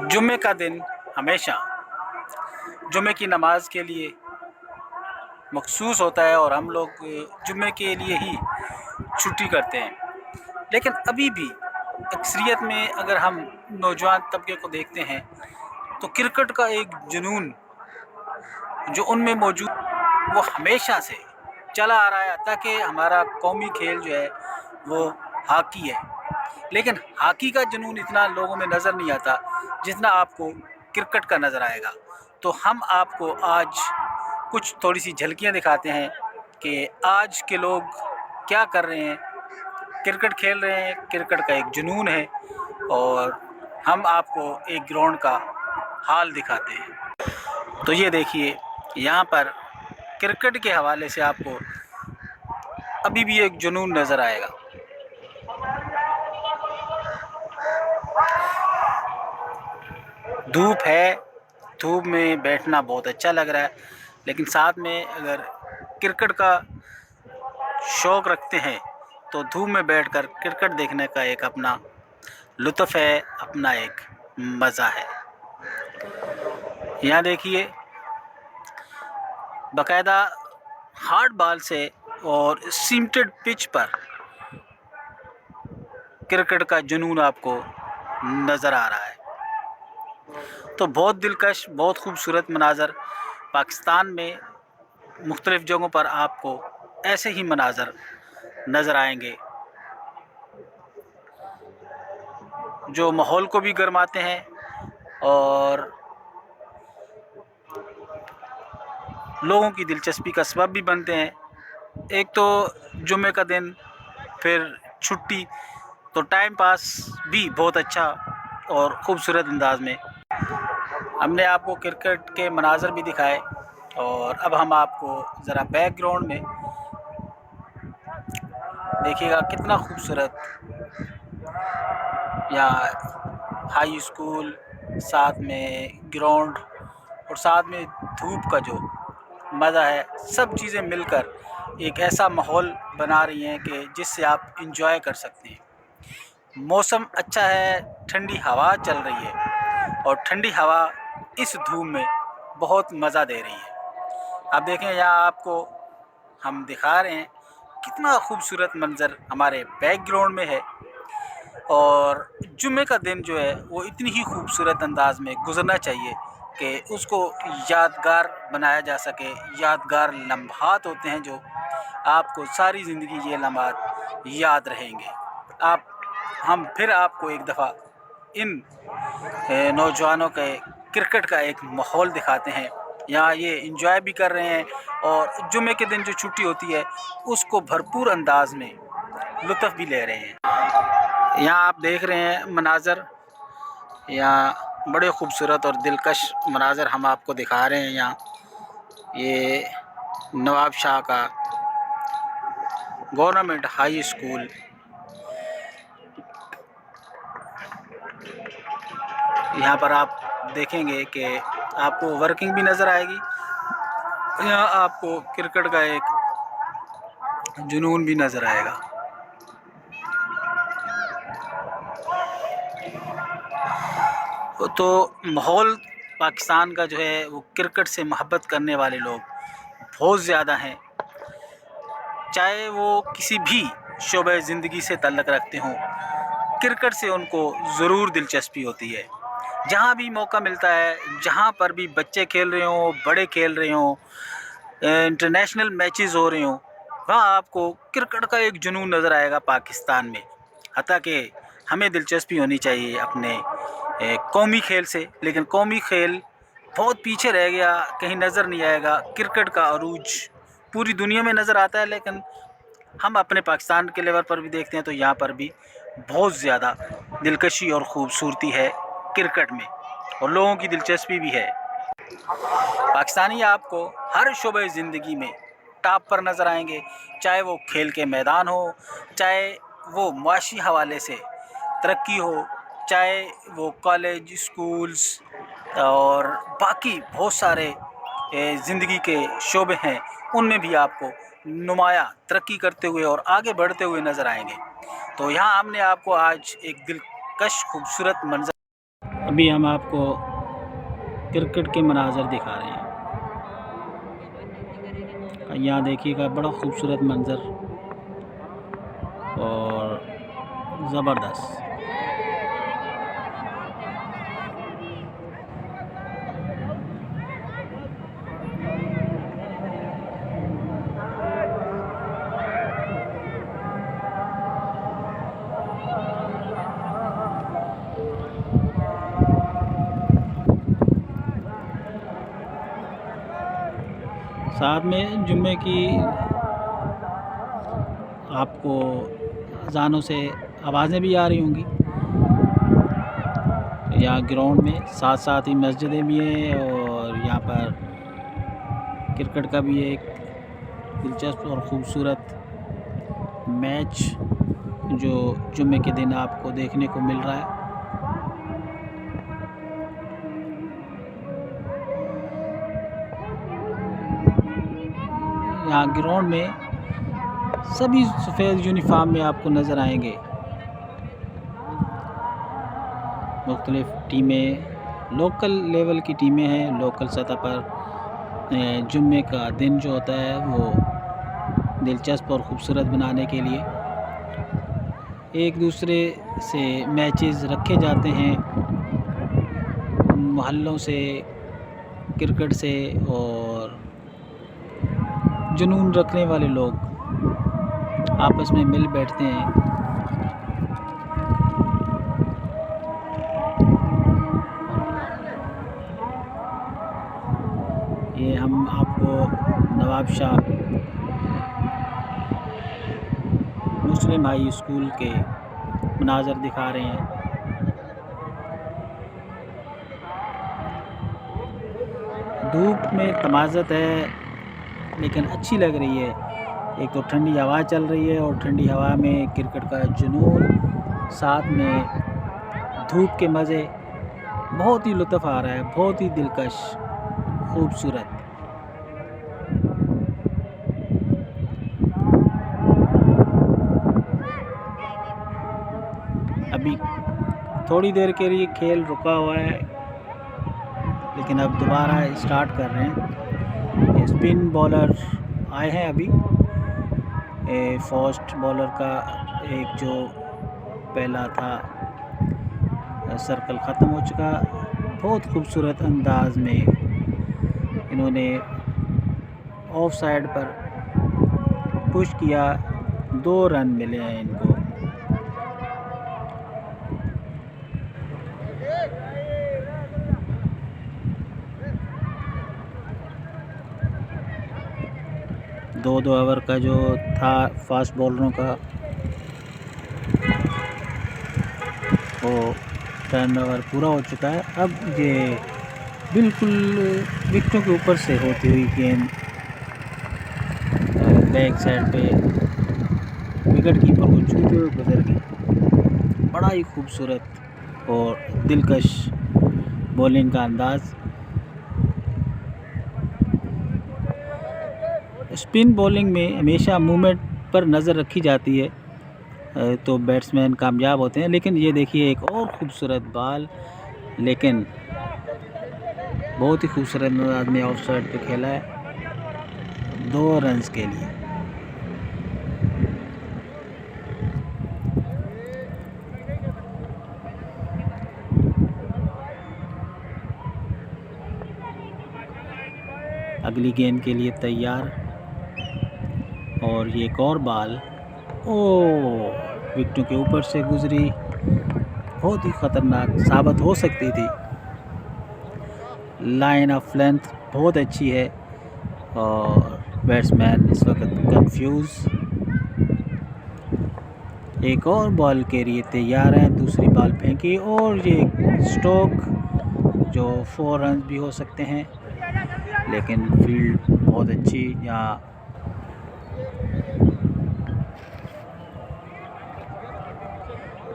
जुम्मे का दिन हमेशा जुम्मे की नमाज के लिए मखसूस होता है और हम लोग जुम्मे के लिए ही छुट्टी करते हैं। लेकिन अभी भी अक्सरियत में अगर हम नौजवान तबके को देखते हैं तो क्रिकेट का एक जुनून जो उनमें मौजूद वो हमेशा से चला आ रहा है। ताकि हमारा कौमी खेल जो है वो हॉकी है, लेकिन हॉकी का जुनून इतना लोगों में नज़र नहीं आता जितना आपको क्रिकेट का नज़र आएगा। तो हम आपको आज कुछ थोड़ी सी झलकियां दिखाते हैं कि आज के लोग क्या कर रहे हैं। क्रिकेट खेल रहे हैं, क्रिकेट का एक जुनून है और हम आपको एक ग्राउंड का हाल दिखाते हैं। तो ये देखिए, यहाँ पर क्रिकेट के हवाले से आपको अभी भी एक जुनून नज़र आएगा। धूप है, धूप में बैठना बहुत अच्छा लग रहा है, लेकिन साथ में अगर क्रिकेट का शौक़ रखते हैं तो धूप में बैठकर क्रिकेट देखने का एक अपना लुत्फ़ है, अपना एक मज़ा है। यहाँ देखिए, बाकायदा हार्ड बॉल से और सीमेंटेड पिच पर क्रिकेट का जुनून आपको नज़र आ रहा है। तो बहुत दिलकश, बहुत खूबसूरत मनाज़र पाकिस्तान में मुख्तलिफ़ जगहों पर आपको ऐसे ही मनाज़र नज़र आएंगे जो माहौल को भी गर्माते हैं और लोगों की दिलचस्पी का सबब भी बनते हैं। एक तो जुम्मे का दिन, फिर छुट्टी, तो टाइम पास भी बहुत अच्छा और ख़ूबसूरत अंदाज में हमने आपको क्रिकेट के मनाज़र भी दिखाए। और अब हम आपको ज़रा बैकग्राउंड में देखिएगा कितना खूबसूरत यहाँ हाई स्कूल, साथ में ग्राउंड और साथ में धूप का जो मज़ा है, सब चीज़ें मिलकर एक ऐसा माहौल बना रही हैं कि जिससे आप इंजॉय कर सकते हैं। मौसम अच्छा है, ठंडी हवा चल रही है और ठंडी हवा इस धूप में बहुत मज़ा दे रही है। आप देखें, यहाँ आपको हम दिखा रहे हैं कितना खूबसूरत मंज़र हमारे बैकग्राउंड में है। और जुम्मे का दिन जो है वो इतनी ही खूबसूरत अंदाज में गुज़रना चाहिए कि उसको यादगार बनाया जा सके। यादगार लम्हात होते हैं जो आपको सारी ज़िंदगी ये लम्हात याद रहेंगे। हम फिर आपको एक दफ़ा इन नौजवानों के क्रिकेट का एक माहौल दिखाते हैं। यहाँ ये इंजॉय भी कर रहे हैं और जुम्मे के दिन जो छुट्टी होती है उसको भरपूर अंदाज में लुत्फ़ भी ले रहे हैं। यहाँ आप देख रहे हैं मनाज़र, यहाँ बड़े खूबसूरत और दिलकश मनाज़र हम आपको दिखा रहे हैं। यहाँ ये नवाब शाह का गवर्नमेंट हाई स्कूल, यहाँ पर आप देखेंगे कि आपको वर्किंग भी नज़र आएगी। यहाँ आपको क्रिकेट का एक जुनून भी नज़र आएगा। तो माहौल पाकिस्तान का जो है वो क्रिकेट से मोहब्बत करने वाले लोग बहुत ज़्यादा हैं, चाहे वो किसी भी शोबे ज़िंदगी से ताल्लुक़ रखते हों, क्रिकेट से उनको ज़रूर दिलचस्पी होती है। जहाँ भी मौका मिलता है, जहाँ पर भी बच्चे खेल रहे हों, बड़े खेल रहे हों, इंटरनेशनल मैचेस हो रहे हों, वहाँ आपको क्रिकेट का एक जुनून नज़र आएगा पाकिस्तान में। हत्ता कि हमें दिलचस्पी होनी चाहिए अपने कौमी खेल से, लेकिन कौमी खेल बहुत पीछे रह गया, कहीं नज़र नहीं आएगा। क्रिकेट का अरूज पूरी दुनिया में नज़र आता है, लेकिन हम अपने पाकिस्तान के लेवल पर भी देखते हैं तो यहाँ पर भी बहुत ज़्यादा दिलकशी और ख़ूबसूरती है क्रिकेट में और लोगों की दिलचस्पी भी है। पाकिस्तानी आपको हर शोबे ज़िंदगी में टॉप पर नज़र आएंगे, चाहे वो खेल के मैदान हो, चाहे वो मुआशी हवाले से तरक्की हो, चाहे वो कॉलेज, स्कूल्स और बाकी बहुत सारे ज़िंदगी के शोबे हैं, उनमें भी आपको नुमाया तरक्की करते हुए और आगे बढ़ते हुए नज़र आएंगे। तो यहाँ हमने आपको आज एक दिलकश खूबसूरत मंज़र अभी हम आपको क्रिकेट के मनाज़र दिखा रहे हैं। यहाँ देखिएगा, बड़ा खूबसूरत मंज़र और ज़बरदस्त। साथ में जुम्मे की आपको अज़ानों से आवाज़ें भी आ रही होंगी। यहाँ ग्राउंड में साथ साथ ही मस्जिदें भी हैं और यहाँ पर क्रिकेट का भी एक दिलचस्प और ख़ूबसूरत मैच जो जुम्मे के दिन आपको देखने को मिल रहा है। यहाँ ग्राउंड में सभी सफ़ेद यूनिफॉर्म में आपको नज़र आएंगे। मुख्तलिफ़ टीमें, लोकल लेवल की टीमें हैं। लोकल सतह पर जुम्मे का दिन जो होता है वो दिलचस्प और ख़ूबसूरत बनाने के लिए एक दूसरे से मैचेस रखे जाते हैं। मोहल्लों से, क्रिकेट से और जुनून रखने वाले लोग आपस में मिल बैठते हैं। ये हम आपको नवाब शाह मुस्लिम हाई स्कूल के मनाज़र दिखा रहे हैं। धूप में तमाज़त है लेकिन अच्छी लग रही है। एक तो ठंडी हवा चल रही है और ठंडी हवा में क्रिकेट का जुनून, साथ में धूप के मज़े, बहुत ही लुत्फ़ आ रहा है, बहुत ही दिलकश, खूबसूरत। अभी थोड़ी देर के लिए खेल रुका हुआ है लेकिन अब दोबारा स्टार्ट कर रहे हैं। स्पिन बॉलर आए हैं अभी। फास्ट बॉलर का एक जो पहला था सर्कल ख़त्म हो चुका। बहुत खूबसूरत अंदाज में इन्होंने ऑफ साइड पर पुश किया। 2 रन मिले हैं इनको। दो ओवर का जो था फास्ट बॉलरों का वो टर्नओवर पूरा हो चुका है। अब ये बिल्कुल विकेटों के ऊपर से होती हुई गेंद बैक साइड पे विकेट कीपर को छूते हुए गुजर गई। बड़ा ही खूबसूरत और दिलकश बॉलिंग का अंदाज़। स्पिन बॉलिंग में हमेशा मूवमेंट पर नज़र रखी जाती है तो बैट्समैन कामयाब होते हैं। लेकिन ये देखिए, एक और ख़ूबसूरत बॉल, लेकिन बहुत ही खूबसूरत अंदाज में ऑफ साइड पे खेला है 2 रन्स के लिए। अगली गेंद के लिए तैयार और ये एक और बॉल विकेटों के ऊपर से गुजरी। बहुत ही ख़तरनाक साबित हो सकती थी। लाइन ऑफ लेंथ बहुत अच्छी है और बैट्समैन इस वक्त कंफ्यूज। एक और बॉल के लिए तैयार है। दूसरी बॉल फेंकी और ये स्ट्रोक जो 4 रन भी हो सकते हैं, लेकिन फील्ड बहुत अच्छी। यहाँ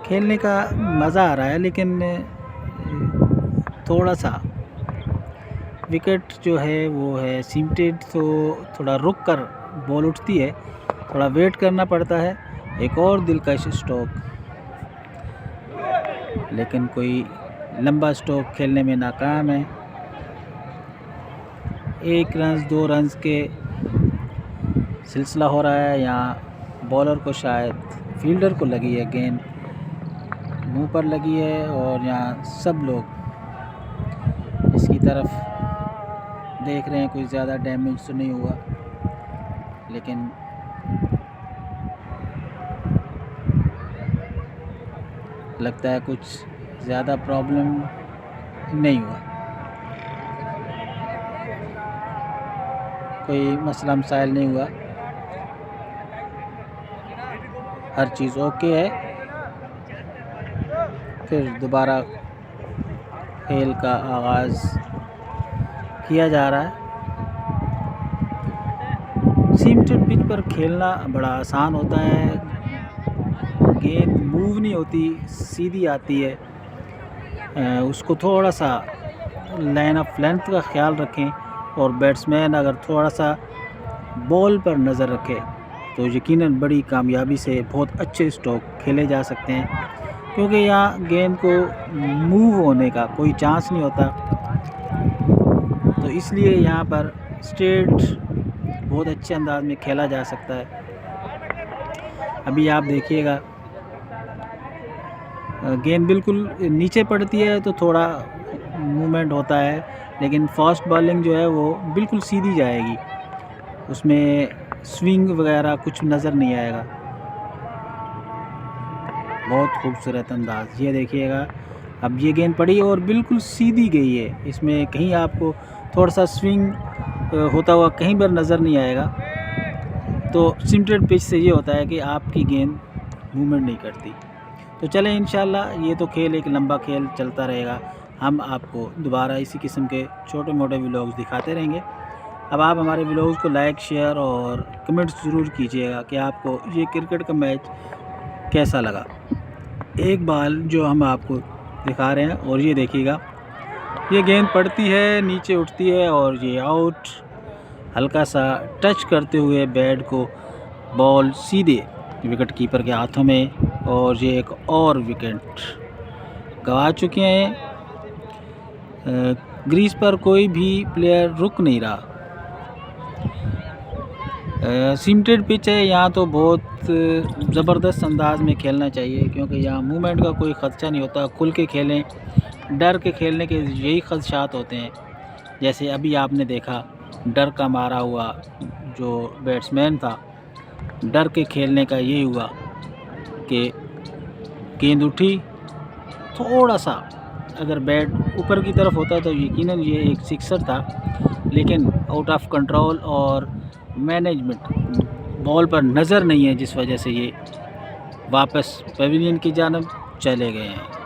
खेलने का मज़ा आ रहा है, लेकिन थोड़ा सा विकेट जो है वो है सीमेंटेड, तो थोड़ा रुक कर बॉल उठती है, थोड़ा वेट करना पड़ता है। एक और दिलकश स्ट्रोक, लेकिन कोई लंबा स्ट्रोक खेलने में नाकाम है। 1 रन 2 रन के सिलसिला हो रहा है। यहाँ बॉलर को शायद फील्डर को लगी है, गेंद मुंह पर लगी है और यहाँ सब लोग इसकी तरफ देख रहे हैं। कोई ज़्यादा डैमेज तो नहीं हुआ, लेकिन लगता है कुछ ज़्यादा प्रॉब्लम नहीं हुआ, कोई मसला मसाइल नहीं हुआ, हर चीज़ ओके है। फिर दोबारा खेल का आगाज़ किया जा रहा है। सीमेंटेड पिच पर खेलना बड़ा आसान होता है, गेंद मूव नहीं होती, सीधी आती है। उसको थोड़ा सा लाइन ऑफ लेंथ का ख्याल रखें और बैट्समैन अगर थोड़ा सा बॉल पर नज़र रखे तो यकीनन बड़ी कामयाबी से बहुत अच्छे स्ट्रोक खेले जा सकते हैं, क्योंकि यहाँ गेंद को मूव होने का कोई चांस नहीं होता। तो इसलिए यहाँ पर स्ट्रेट बहुत अच्छे अंदाज में खेला जा सकता है। अभी आप देखिएगा गेंद बिल्कुल नीचे पड़ती है तो थोड़ा मूवमेंट होता है, लेकिन फास्ट बॉलिंग जो है वो बिल्कुल सीधी जाएगी, उसमें स्विंग वगैरह कुछ नज़र नहीं आएगा। बहुत खूबसूरत अंदाज, ये देखिएगा। अब ये गेंद पड़ी और बिल्कुल सीधी गई है, इसमें कहीं आपको थोड़ा सा स्विंग होता हुआ कहीं पर नज़र नहीं आएगा। तो सीमेंटेड पिच से ये होता है कि आपकी गेंद मूवमेंट नहीं करती। तो चलें, इंशाल्लाह ये तो खेल एक लंबा खेल चलता रहेगा। हम आपको दोबारा इसी किस्म के छोटे मोटे व्लॉग्स दिखाते रहेंगे। अब आप हमारे व्लॉग्स को लाइक, शेयर और कमेंट्स ज़रूर कीजिएगा कि आपको ये क्रिकेट का मैच कैसा लगा। एक बाल जो हम आपको दिखा रहे हैं, और ये देखिएगा, ये गेंद पड़ती है, नीचे उठती है और ये आउट, हल्का सा टच करते हुए बैट को बॉल सीधे विकेट कीपर के हाथों में, और ये एक और विकेट गंवा चुके हैं। ग्रीस पर कोई भी प्लेयर रुक नहीं रहा। सीमेंटेड पिच है, यहाँ तो बहुत ज़बरदस्त अंदाज में खेलना चाहिए, क्योंकि यहाँ मूवमेंट का कोई ख़दशा नहीं होता। खुल के खेलें, डर के खेलने के यही खदशात होते हैं। जैसे अभी आपने देखा, डर का मारा हुआ जो बैट्समैन था, डर के खेलने का यही हुआ कि गेंद उठी, थोड़ा सा अगर बैट ऊपर की तरफ होता तो यकीनन ये एक सिक्सर था, लेकिन आउट ऑफ कंट्रोल और मैनेजमेंट बॉल पर नज़र नहीं है, जिस वजह से ये वापस पवेलियन की जानब चले गए हैं।